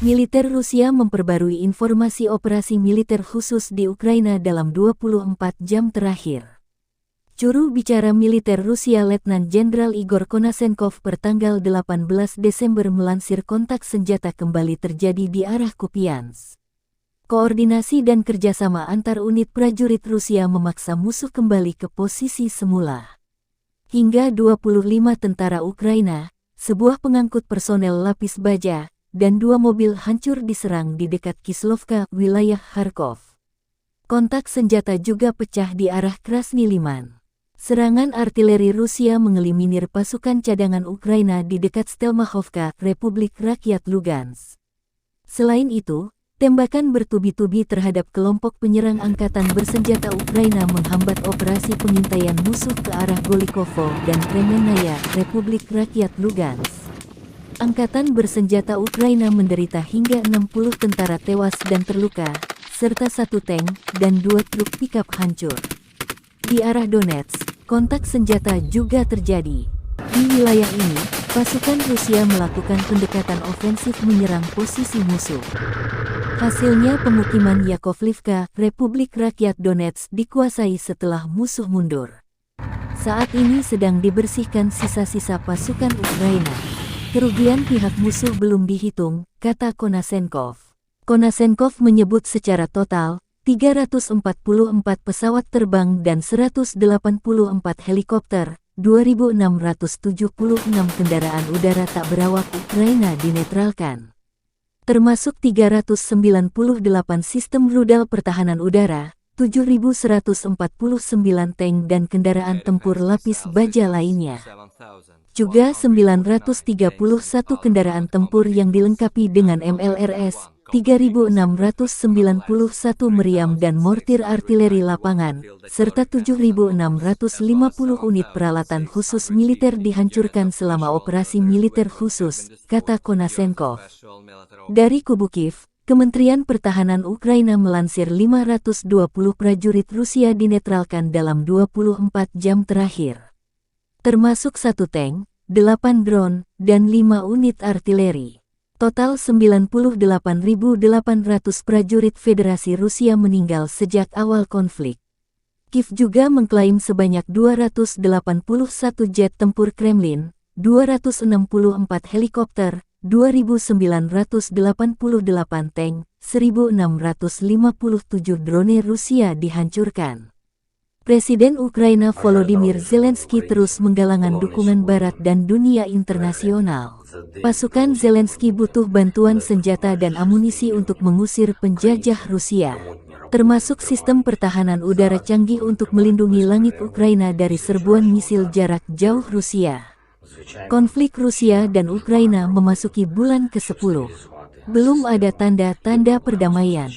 Militer Rusia memperbarui informasi operasi militer khusus di Ukraina dalam 24 jam terakhir. Juru bicara militer Rusia Letnan Jenderal Igor Konasenkov pertanggal 18 Desember melansir kontak senjata kembali terjadi di arah Kupiansk. Koordinasi dan kerjasama antar unit prajurit Rusia memaksa musuh kembali ke posisi semula. Hingga 25 tentara Ukraina, sebuah pengangkut personel lapis baja, dan 2 mobil hancur diserang di dekat Kislovka, wilayah Kharkov. Kontak senjata juga pecah di arah Krasny Liman. Serangan artileri Rusia mengeliminir pasukan cadangan Ukraina di dekat Stelmachovka, Republik Rakyat Lugansk. Selain itu, tembakan bertubi-tubi terhadap kelompok penyerang angkatan bersenjata Ukraina menghambat operasi pengintaian musuh ke arah Golikovo dan Kremenaya, Republik Rakyat Lugansk. Angkatan bersenjata Ukraina menderita hingga 60 tentara tewas dan terluka, serta 1 tank dan 2 truk pikap hancur. Di arah Donetsk, kontak senjata juga terjadi. Di wilayah ini, pasukan Rusia melakukan pendekatan ofensif menyerang posisi musuh. Hasilnya pemukiman Yakovlivka, Republik Rakyat Donetsk dikuasai setelah musuh mundur. Saat ini sedang dibersihkan sisa-sisa pasukan Ukraina. Kerugian pihak musuh belum dihitung, kata Konasenkov. Konasenkov menyebut secara total, 344 pesawat terbang dan 184 helikopter, 2.676 kendaraan udara tak berawak Ukraina dinetralkan. Termasuk 398 sistem rudal pertahanan udara, 7.149 tank dan kendaraan tempur lapis baja lainnya. Juga 931 kendaraan tempur yang dilengkapi dengan MLRS, 3.691 meriam dan mortir artileri lapangan, serta 7.650 unit peralatan khusus militer dihancurkan selama operasi militer khusus, kata Konasenkov. Dari kubu Kiev, Kementerian Pertahanan Ukraina melansir 520 prajurit Rusia dinetralkan dalam 24 jam terakhir. Termasuk 1 tank, 8 drone, dan 5 unit artileri. Total 98.800 prajurit Federasi Rusia meninggal sejak awal konflik. Kiev juga mengklaim sebanyak 281 jet tempur Kremlin, 264 helikopter, 2.988 tank, 1.657 drone Rusia dihancurkan. Presiden Ukraina Volodymyr Zelensky terus menggalangkan dukungan Barat dan dunia internasional. Pasukan Zelensky butuh bantuan senjata dan amunisi untuk mengusir penjajah Rusia, termasuk sistem pertahanan udara canggih untuk melindungi langit Ukraina dari serbuan misil jarak jauh Rusia. Konflik Rusia dan Ukraina memasuki bulan ke-10. Belum ada tanda-tanda perdamaian.